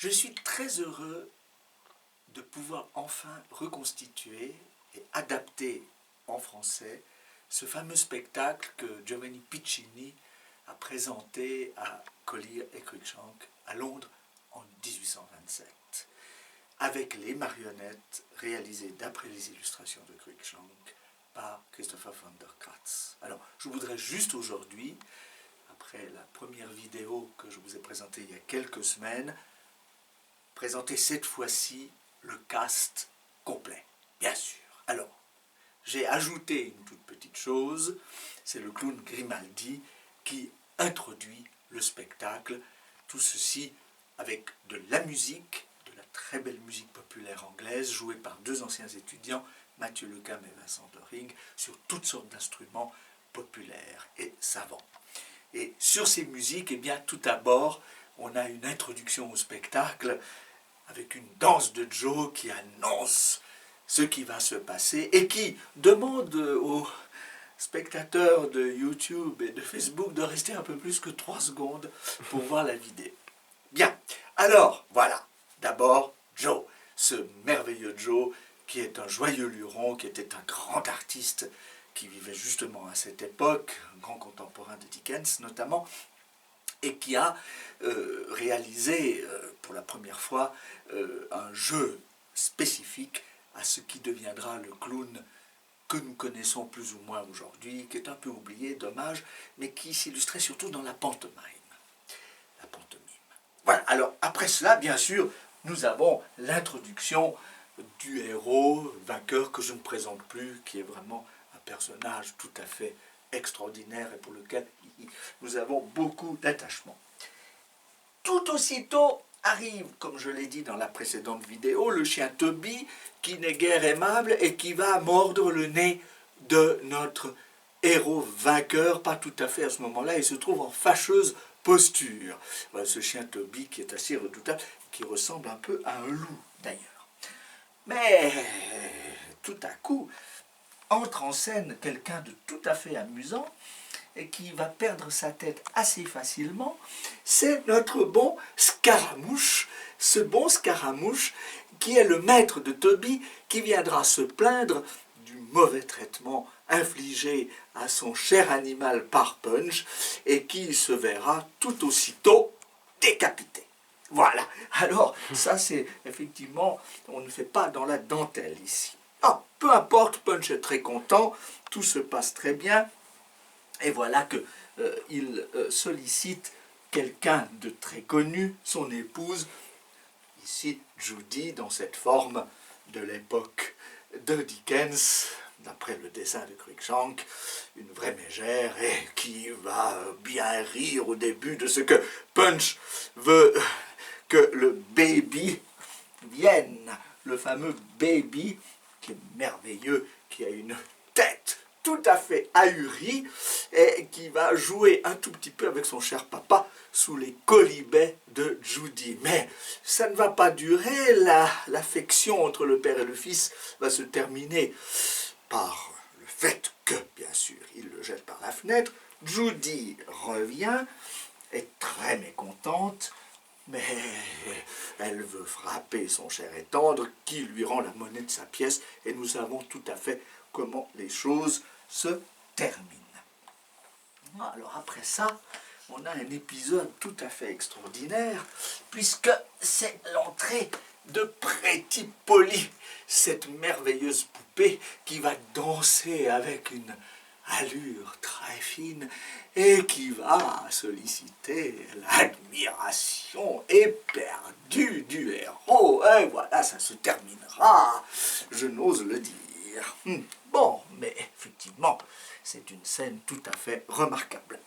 Je suis très heureux de pouvoir enfin reconstituer et adapter en français ce fameux spectacle que Giovanni Piccini a présenté à Collier et Cruikshank à Londres en 1827, avec les marionnettes réalisées d'après les illustrations de Cruikshank par Christopher von der Kratz. Alors, je voudrais juste aujourd'hui, après la première vidéo que je vous ai présentée il y a quelques semaines, présenter cette fois-ci le cast complet, bien sûr. Alors, j'ai ajouté une toute petite chose, c'est le clown Grimaldi qui introduit le spectacle, tout ceci avec de la musique, de la très belle musique populaire anglaise, jouée par deux anciens étudiants, Mathieu Lecam et Vincent Doring, sur toutes sortes d'instruments populaires et savants. Et sur ces musiques, eh bien, tout d'abord, on a une introduction au spectacle avec une danse de Joe qui annonce ce qui va se passer et qui demande aux spectateurs de YouTube et de Facebook de rester un peu plus que 3 secondes pour voir la vidéo. Bien, alors, voilà, d'abord Joe, ce merveilleux Joe qui est un joyeux luron, qui était un grand artiste qui vivait justement à cette époque, un grand contemporain de Dickens notamment, et qui a réalisé pour la première fois un jeu spécifique à ce qui deviendra le clown que nous connaissons plus ou moins aujourd'hui, qui est un peu oublié, dommage, mais qui s'illustrait surtout dans la pantomime. La pantomime. Voilà, alors après cela, bien sûr, nous avons l'introduction du héros vainqueur que je ne présente plus, qui est vraiment un personnage tout à fait extraordinaire et pour lequel nous avons beaucoup d'attachement. Tout aussitôt arrive, comme je l'ai dit dans la précédente vidéo, le chien Toby, qui n'est guère aimable et qui va mordre le nez de notre héros vainqueur, pas tout à fait à ce moment-là, il se trouve en fâcheuse posture. Voilà, ce chien Toby qui est assez redoutable, qui ressemble un peu à un loup d'ailleurs. Mais tout à coup, entre en scène quelqu'un de tout à fait amusant et qui va perdre sa tête assez facilement, c'est notre bon Scaramouche, ce bon Scaramouche qui est le maître de Toby, qui viendra se plaindre du mauvais traitement infligé à son cher animal par Punch et qui se verra tout aussitôt décapité. Voilà, alors ça c'est effectivement, on ne fait pas dans la dentelle ici. Ah, peu importe, Punch est très content, tout se passe très bien, et voilà qu'il sollicite quelqu'un de très connu, son épouse, ici Judy, dans cette forme de l'époque de Dickens, d'après le dessin de Cruikshank, une vraie mégère, et qui va bien rire au début de ce que Punch veut que le baby vienne, le fameux baby, qui est merveilleux, qui a une tête tout à fait ahurie, et qui va jouer un tout petit peu avec son cher papa sous les colibets de Judy. Mais ça ne va pas durer, l'affection entre le père et le fils va se terminer par le fait que, bien sûr, il le jette par la fenêtre. Judy revient, est très mécontente, mais elle veut frapper son cher et tendre qui lui rend la monnaie de sa pièce, et nous savons tout à fait comment les choses se terminent. Alors après ça, on a un épisode tout à fait extraordinaire, puisque c'est l'entrée de Pretty Polly, cette merveilleuse poupée qui va danser avec une allure très fine et qui va solliciter l'admiration éperdue du héros. Et voilà, ça se terminera, je n'ose le dire. Bon, mais effectivement, c'est une scène tout à fait remarquable.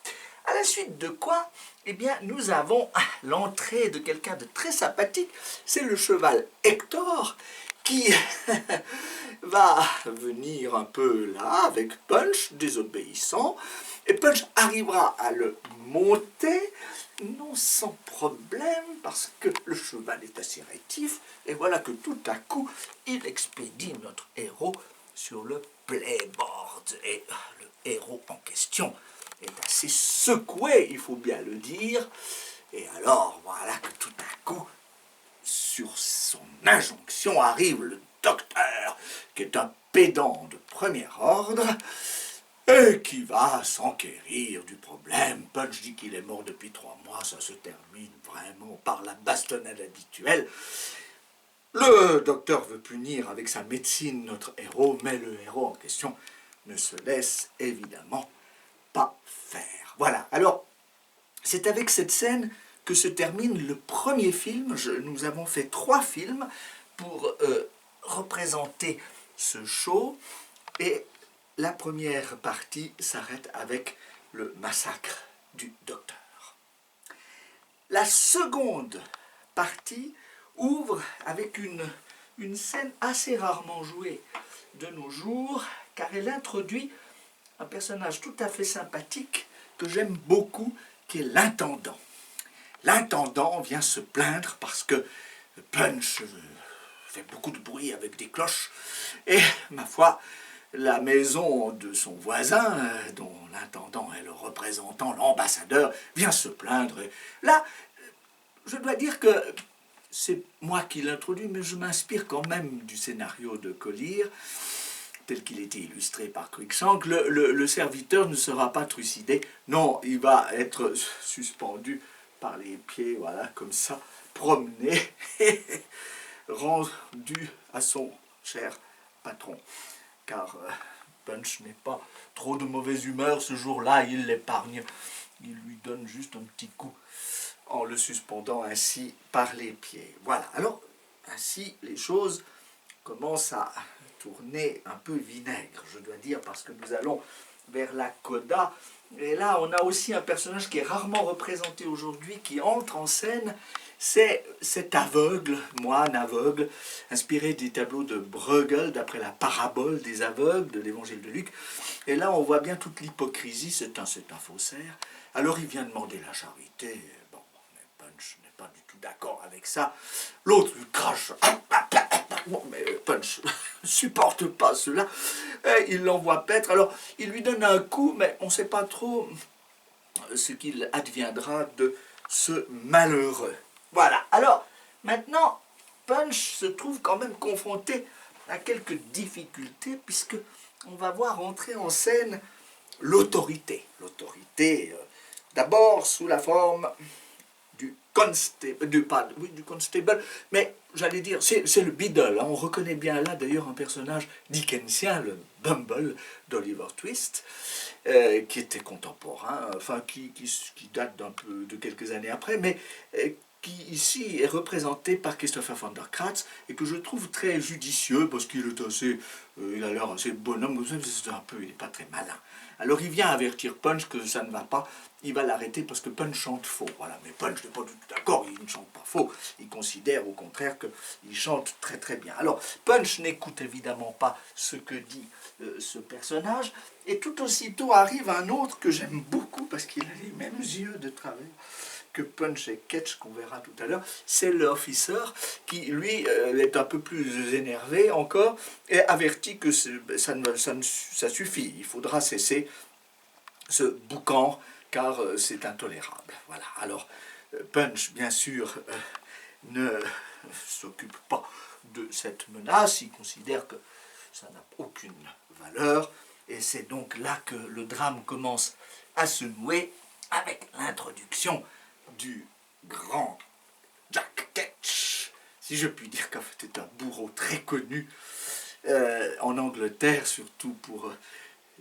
À la suite de quoi, eh bien, nous avons l'entrée de quelqu'un de très sympathique, c'est le cheval Hector, qui va venir un peu là, avec Punch, désobéissant, et Punch arrivera à le monter, non sans problème, parce que le cheval est assez rétif, et voilà que tout à coup, il expédie notre héros sur le playboard, et le héros en question est assez secoué, il faut bien le dire, et alors voilà que tout à coup, sur son injonction, arrive le docteur, qui est un pédant de premier ordre, et qui va s'enquérir du problème. Punch dit qu'il est mort depuis 3 mois, ça se termine vraiment par la bastonnade habituelle. Le docteur veut punir avec sa médecine notre héros, mais le héros en question ne se laisse évidemment pas faire. Voilà, alors c'est avec cette scène que se termine le premier film. Nous avons fait 3 films pour représenter ce show, et la première partie s'arrête avec le massacre du docteur. La seconde partie ouvre avec une scène assez rarement jouée de nos jours, car elle introduit un personnage tout à fait sympathique que j'aime beaucoup, qui est l'intendant. L'intendant vient se plaindre parce que Punch fait beaucoup de bruit avec des cloches, et ma foi, la maison de son voisin, dont l'intendant est le représentant, l'ambassadeur, vient se plaindre. Et là, je dois dire que c'est moi qui l'introduis, mais je m'inspire quand même du scénario de Collier, tel qu'il était illustré par Cruikshank. Le serviteur ne sera pas trucidé, non, il va être suspendu par les pieds, voilà, comme ça, promené, et rendu à son cher patron. Car Punch n'est pas trop de mauvaise humeur ce jour-là, il l'épargne, il lui donne juste un petit coup en le suspendant ainsi par les pieds. Voilà, alors ainsi les choses commencent à tourner un peu vinaigre, je dois dire, parce que nous allons vers la coda, et là on a aussi un personnage qui est rarement représenté aujourd'hui, qui entre en scène. C'est cet aveugle, moine aveugle, inspiré des tableaux de Bruegel, d'après la parabole des aveugles de l'évangile de Luc. Et là, on voit bien toute l'hypocrisie, c'est un faussaire. Alors il vient demander la charité. Bon, mais Punch n'est pas du tout d'accord avec ça. L'autre lui crache. Bon, mais Punch ne supporte pas cela. Et il l'envoie paître. Alors, il lui donne un coup, mais on ne sait pas trop ce qu'il adviendra de ce malheureux. Voilà, alors maintenant Punch se trouve quand même confronté à quelques difficultés, puisque on va voir entrer en scène l'autorité. L'autorité, d'abord sous la forme du constable, du constable, mais j'allais dire, c'est le Beadle, hein. On reconnaît bien là d'ailleurs un personnage dickensien, le Bumble d'Oliver Twist, qui était contemporain, enfin qui date d'un peu de quelques années après, mais qui ici est représenté par Christopher von der Kratz, et que je trouve très judicieux, parce qu'il est assez, il a l'air assez bonhomme, c'est un peu, il n'est pas très malin. Alors il vient avertir Punch que ça ne va pas, il va l'arrêter parce que Punch chante faux. Voilà, mais Punch n'est pas du tout d'accord, il ne chante pas faux, il considère au contraire qu'il chante très très bien. Alors Punch n'écoute évidemment pas ce que dit ce personnage, et tout aussitôt arrive un autre que j'aime beaucoup parce qu'il a les mêmes yeux de travers que Punch et Ketch, qu'on verra tout à l'heure. C'est l'officer qui, lui, est un peu plus énervé encore, et avertit que ça suffit, il faudra cesser ce boucan, car c'est intolérable. Voilà. Alors, Punch, bien sûr, ne s'occupe pas de cette menace, il considère que ça n'a aucune valeur, et c'est donc là que le drame commence à se nouer, avec l'introduction du grand Jack Ketch, si je puis dire qu'en fait c'est un bourreau très connu en Angleterre, surtout pour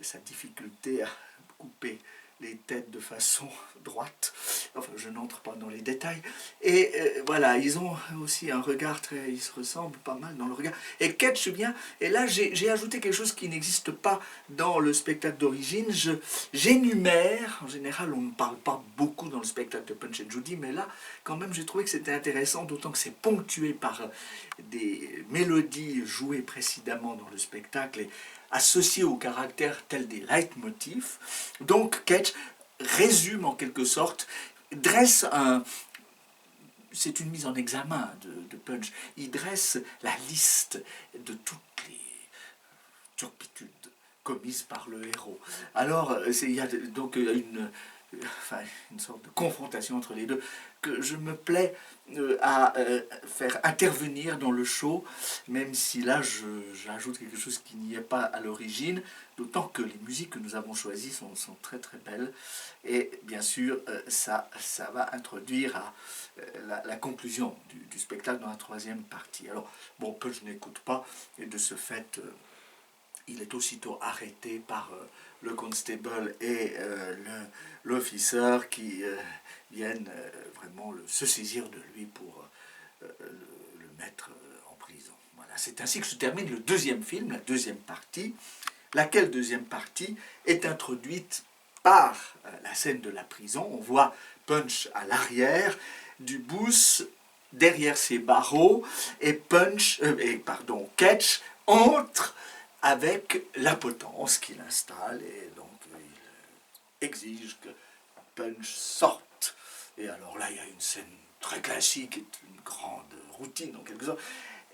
sa difficulté à couper les têtes de façon droite. Enfin, je n'entre pas dans les détails. Et voilà, ils ont aussi un regard très... Ils se ressemblent pas mal dans le regard. Et Ketch vient... Et là, j'ai ajouté quelque chose qui n'existe pas dans le spectacle d'origine. J'énumère... En général, on ne parle pas beaucoup dans le spectacle de Punch and Judy, mais là, quand même, j'ai trouvé que c'était intéressant, d'autant que c'est ponctué par des mélodies jouées précédemment dans le spectacle et associés au caractère tel des leitmotifs. Donc Ketch résume en quelque sorte, dresse un... C'est une mise en examen de Punch. Il dresse la liste de toutes les turpitudes commises par le héros. Alors, il y a donc enfin, une sorte de confrontation entre les deux, que je me plais à faire intervenir dans le show, même si là j'ajoute quelque chose qui n'y est pas à l'origine, d'autant que les musiques que nous avons choisies sont très très belles, et bien sûr ça va introduire à la conclusion du spectacle dans la troisième partie. Alors bon, Punch n'écoute pas, et de ce fait il est aussitôt arrêté par le constable et l'officer qui viennent vraiment se saisir de lui pour le mettre en prison. Voilà. C'est ainsi que se termine le deuxième film, la deuxième partie, laquelle deuxième partie est introduite par la scène de la prison. On voit Punch à l'arrière, du booth derrière ses barreaux, et Ketch entre avec la potence qu'il installe, et donc il exige que Punch sorte. Et alors là, il y a une scène très classique, une grande routine en quelque sorte,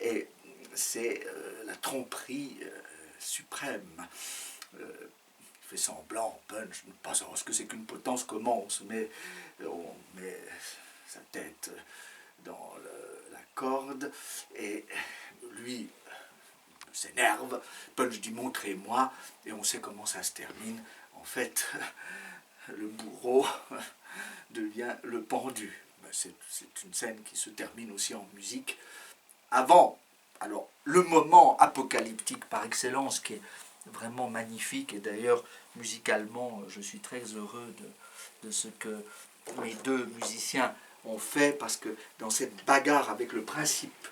et c'est la tromperie suprême. Il fait semblant, Punch, ne pas savoir ce que c'est qu'une potence, comment on met sa tête dans la corde, et lui s'énerve, Punch dit montrez-moi, et on sait comment ça se termine. En fait, le bourreau devient le pendu. C'est une scène qui se termine aussi en musique. Avant, alors le moment apocalyptique par excellence qui est vraiment magnifique, et d'ailleurs musicalement je suis très heureux de ce que mes deux musiciens ont fait, parce que dans cette bagarre avec le principe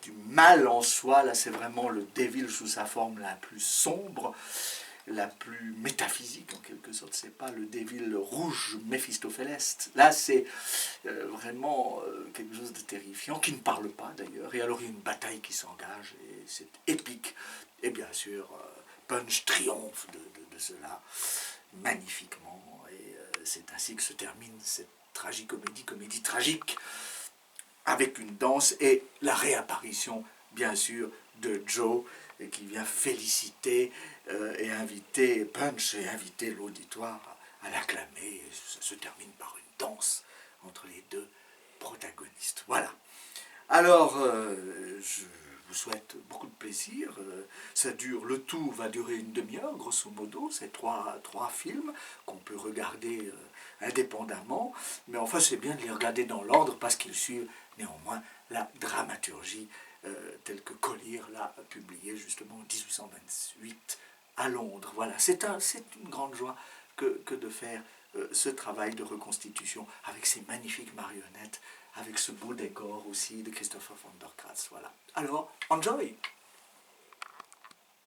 du mal en soi, là c'est vraiment le Devil sous sa forme la plus sombre, la plus métaphysique en quelque sorte. C'est pas le Devil rouge Méphistophéleste, là c'est vraiment quelque chose de terrifiant, qui ne parle pas d'ailleurs, et alors il y a une bataille qui s'engage, et c'est épique, et bien sûr Punch triomphe de cela magnifiquement, et c'est ainsi que se termine cette comédie tragique, avec une danse et la réapparition, bien sûr, de Joe, qui vient féliciter et inviter Punch, et inviter l'auditoire à l'acclamer. Et ça se termine par une danse entre les deux protagonistes. Voilà. Alors, je vous souhaite beaucoup de plaisir. Le tout va durer une demi-heure, grosso modo. C'est trois films qu'on peut regarder indépendamment. Mais enfin, c'est bien de les regarder dans l'ordre, parce qu'ils suivent néanmoins la dramaturgie telle que Collier l'a publiée justement en 1828 à Londres. Voilà, c'est une grande joie que de faire ce travail de reconstitution avec ces magnifiques marionnettes, avec ce beau décor aussi de Christopher von der Kratz. Voilà. Alors, enjoy!